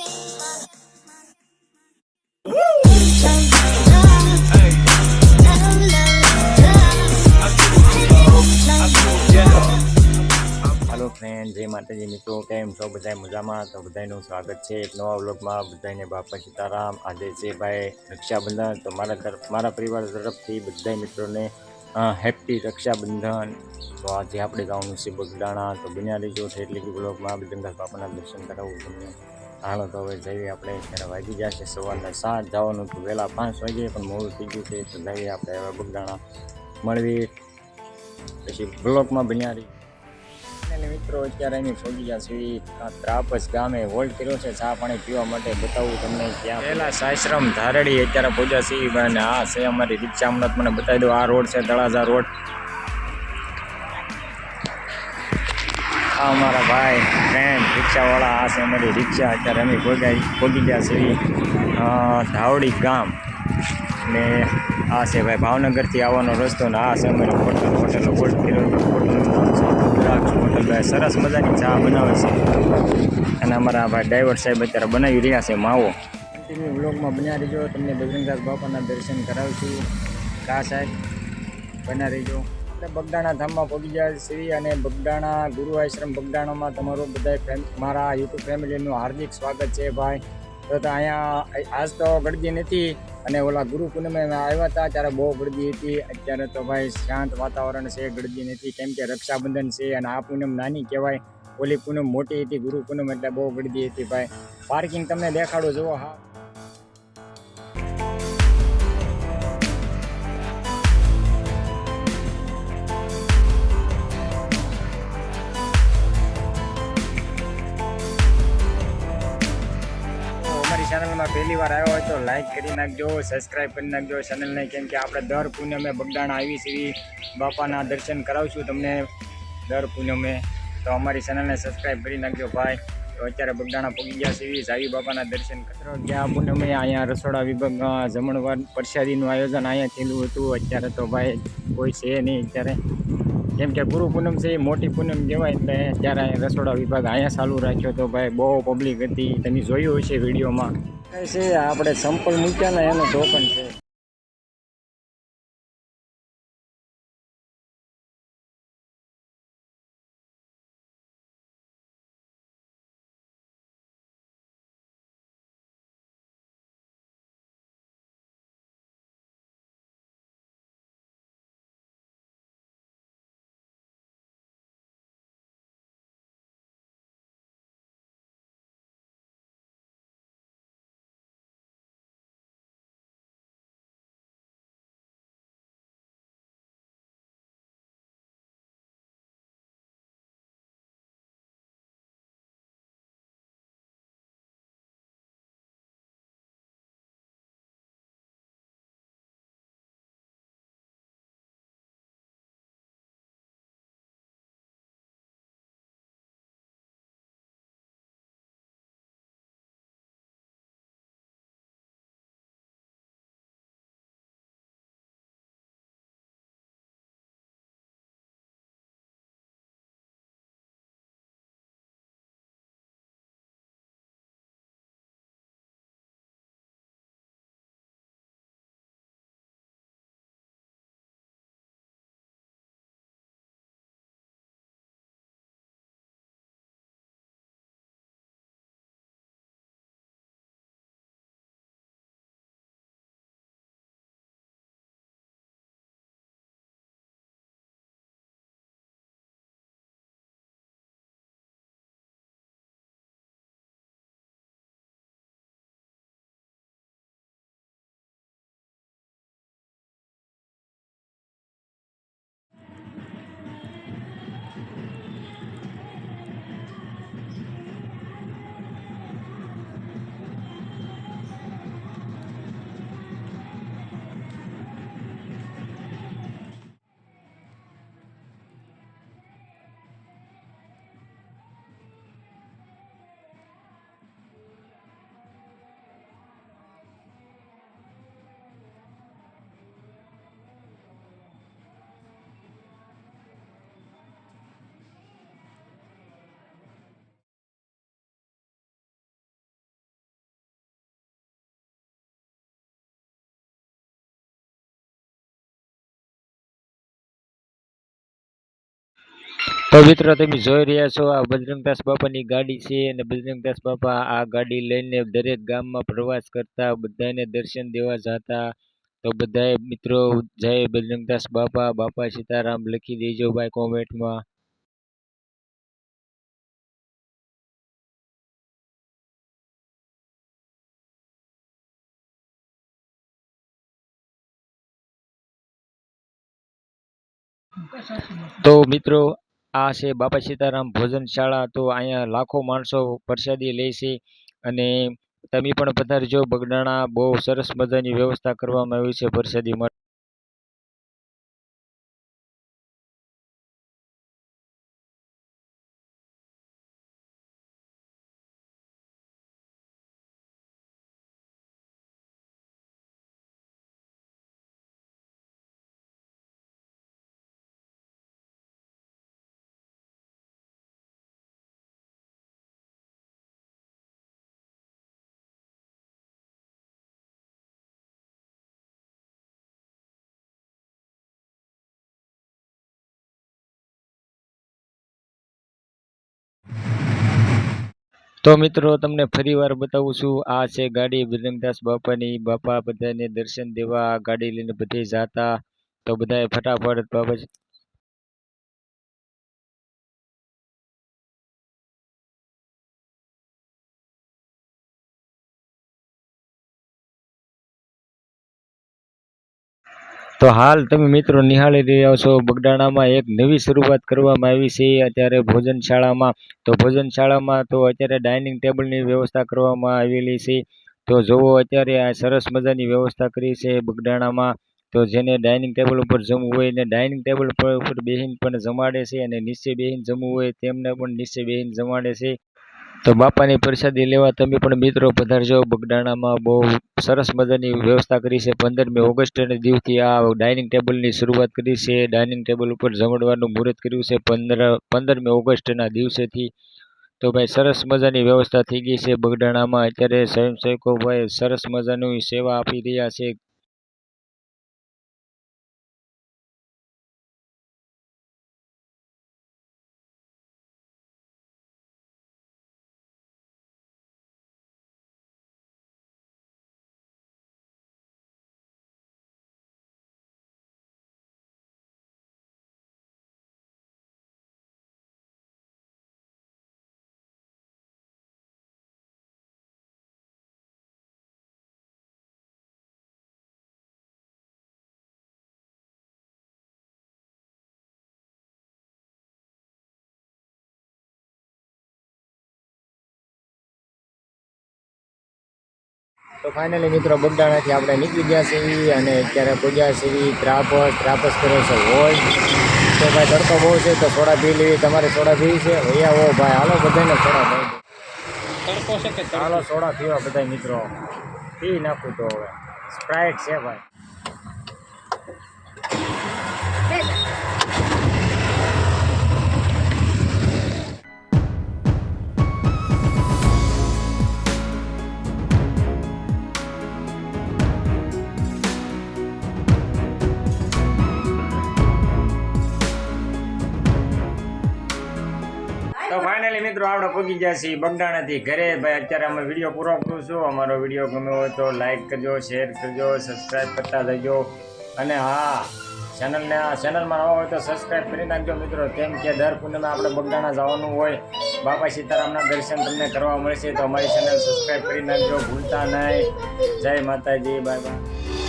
Hello friend, जय माताजी मित्रों, केम छो बधाई मजामां? तो बधाईनुं स्वागत है एक नवा व्लॉगमां। बधाईने बापा सीताराम। आज छे भाई रक्षाबंधन, तो मारा परिवार तरफथी बधाई मित्रोंने हेप्पी रक्षाबंधन। तो आज आपणे जवानुं छे बगदाणा, तो बन्या रहीजो એટલે કે વ્લોગમાં બજરંગદાસ બાપાના દર્શન કરાવું તમને। હાલો તો હવે જઈએ આપણે। ત્યારે વાગી જશે સવારના 7, જવાનું તો વહેલા 5 વાગે, પણ મોડું થઈ ગયું છે, તો જઈએ આપણે હવે બગદાણા મળવી। પછી બ્લોગમાં બન્યા રહી મિત્રો। અત્યારે અહીં પહોંચી ગયા છીએ ત્રાપસ ગામે, હોલ્ડ કર્યો છે ચા પાણી પીવા માટે। બતાવું તમને ત્યાં પહેલા સાશ્રમ ધારડી અત્યારે પહોંચ્યા છીએ, અને આ છે અમારી રિક્ષા। હમણાં મને બતાવી દો, આ રોડ છે તળાજા રોડ। આ અમારા ભાઈ ફ્રેન્ડ રિક્ષાવાળા, આ છે અમારી રિક્ષા। અત્યારે અમે પહોંચી ગયા છીએ ધાવડી ગામ, ને આ છે ભાઈ ભાવનગરથી આવવાનો રસ્તો, ને આ છે અમારી હોટલ હોલ્ડ કર્યો હોટલનું નામ છે દ્રાક્ષ હોટલ। ભાઈ સરસ મજાની ચા બનાવે છે, અને અમારા ભાઈ ડ્રાઈવર સાહેબ અત્યારે બનાવી રહ્યા છે માવો। કન્ટિન્યુ વ્લોગમાં બન્યા રહીજો, તમને બજરંગદાસ બાપાના દર્શન કરાવીશું। કા સાહેબ બન્યા રહીજો। આપણે બગદાણા ધામમાં પહોંચી ગયા છીએ, અને બગદાણા ગુરુ આશ્રમ બગદાણામાં તમારું બધા મારા યુટ્યુબ ફેમિલીનું હાર્દિક સ્વાગત છે ભાઈ। તો અહીંયા આજ તો ગળદી નથી, અને ઓલા ગુરુ પૂનમે આવ્યા હતા ત્યારે બહુ ગળદી હતી। અત્યારે તો ભાઈ શાંત વાતાવરણ છે, ગળદી નથી, કેમ કે રક્ષાબંધન છે, અને આ પૂનમ નાની કહેવાય, ઓલી પૂનમ મોટી હતી ગુરુ પૂનમ, એટલે બહુ ગળદી હતી ભાઈ। પાર્કિંગ તમને દેખાડો જુઓ। હા, ચેનલમાં પહેલી વાર આવ્યો હોય તો લાઈક કરી નાખજો, સબસ્ક્રાઈબ કરી નાખજો ચેનલને, કેમ કે આપણે દર પૂનમે બગદાણા આવી છીએ, બાપાના દર્શન કરાવશું તમને દર પૂનમે। તો અમારી ચેનલને સબસ્ક્રાઈબ કરી નાખજો ભાઈ। તો અત્યારે બગદાણા પહોંચી ગયા છીએ, જાવી બાપાના દર્શન કરો। ગયા પૂનમે અહીંયા રસોડા વિભાગમાં જમણવાર પ્રસાદીનું આયોજન અહીંયા થયેલું હતું। અત્યારે તો ભાઈ કોઈ છે નહીં અત્યારે, કેમ કે ગુરુ પૂનમ છે, મોટી પૂનમ કહેવાય, એટલે ત્યારે રસોડા વિભાગ અહીંયા ચાલુ રાખ્યો તો ભાઈ બહુ પબ્લિક હતી, તમે જોયું હશે વિડીયોમાં। છે આપણે સંપલ મૂક્યા ને એનું ટોકન છે। તો મિત્રો તમે જોઈ રહ્યા છો આ બજરંગદાસ બાપાની ગાડી છે અને બજરંગદાસ બાપા આ ગાડી લઈને દરેક ગામમાં પ્રવાસ કરતા બધાને દર્શન દેવા જતા. તો બધાએ મિત્રો જય બજરંગદાસ બાપા, બાપા સીતારામ લખી દેજો ભાઈ કોમેન્ટમાં. તો મિત્રો આ છે બાપા સીતારામ ભોજનશાળા. તો અહીંયા લાખો માણસો પ્રસાદી લે છે અને તમે પણ પધારજો. બગડાણા બહુ સરસ મજાની વ્યવસ્થા કરવામાં આવી છે પ્રસાદી માટે. તો મિત્રો તમને ફરીવાર બતાવું છું, આ છે ગાડી બજરંગદાસ બાપાની. બાપા બધાને દર્શન દેવા આ ગાડી લઈને બધે જાતા. તો બધાએ ફટાફટ બાપા. તો હાલ તમે મિત્રો નિહાળી રહ્યા છો બગડાણામાં એક નવી શરૂઆત કરવામાં આવી છે અત્યારે ભોજનશાળામાં. તો ભોજનશાળામાં તો અત્યારે ડાઇનિંગ ટેબલની વ્યવસ્થા કરવામાં આવેલી છે. તો જુઓ અત્યારે આ સરસ મજાની વ્યવસ્થા કરી છે બગડાણામાં. તો જેને ડાઇનિંગ ટેબલ ઉપર જમવું હોય ને ડાઇનિંગ ટેબલ ઉપર બેહીને પણ જમાડે છે અને નીચે બેહીને જમવું હોય તેમને પણ નીચે બેહીને જમાડે છે. તો બાપાની પ્રસાદી લેવા તમે પણ મિત્રો પધારજો. બગડાણામાં બહુ સરસ મજાની વ્યવસ્થા કરી છે. 15મી ઓગસ્ટના દિવસથી આ ડાઇનિંગ ટેબલની શરૂઆત કરી છે. ડાઇનિંગ ટેબલ ઉપર જમણવાનું મુહૂર્ત કર્યું છે 15મી ઓગસ્ટના દિવસેથી. તો ભાઈ સરસ મજાની વ્યવસ્થા થઈ ગઈ છે બગડાણામાં. અત્યારે સ્વયંસેવકો ભાઈ સરસ મજાની સેવા આપી રહ્યા છે. તો ફાઇનલી મિત્રો બગડાણાથી આપણે નીકળી ગયા છીએ અને અત્યારે પૂજ્યા છીએ ત્રાપસ કરે છે હોય. તો ભાઈ તડકો બહુ છે તો સોડા પી લેવી. તમારે સોડા પીવી છે ભૈયા? ઓ ભાઈ હાલો બધાને સોડા પી તડકો છે કે હાલો સોડા પીવા બધા મિત્રો. પી નાખું તો હવે સ્પ્રાઇટ છે ભાઈ. તો ફાઇનલી મિત્રો આપણે પહોંચી ગયા છીએ બગડાણાથી ઘરે. ભાઈ અત્યારે અમે વિડીયો પૂરો કરું છું. અમારો વિડીયો ગમ્યો હોય તો લાઈક કરજો, શેર કરજો, સબસ્ક્રાઈબ કરતા જજો. અને હા, ચેનલમાં નવા હોય તો સબસ્ક્રાઈબ કરી નાખજો મિત્રો. કેમ કે દર પૂનમે આપણે બગડાણા જવાનું હોય. બાપા સીતારામના દર્શન તમને કરવા મળશે. તો અમારી ચેનલ સબસ્ક્રાઈબ કરી નાખજો ભૂલતા નહીં. જય માતાજી, બાય બાય.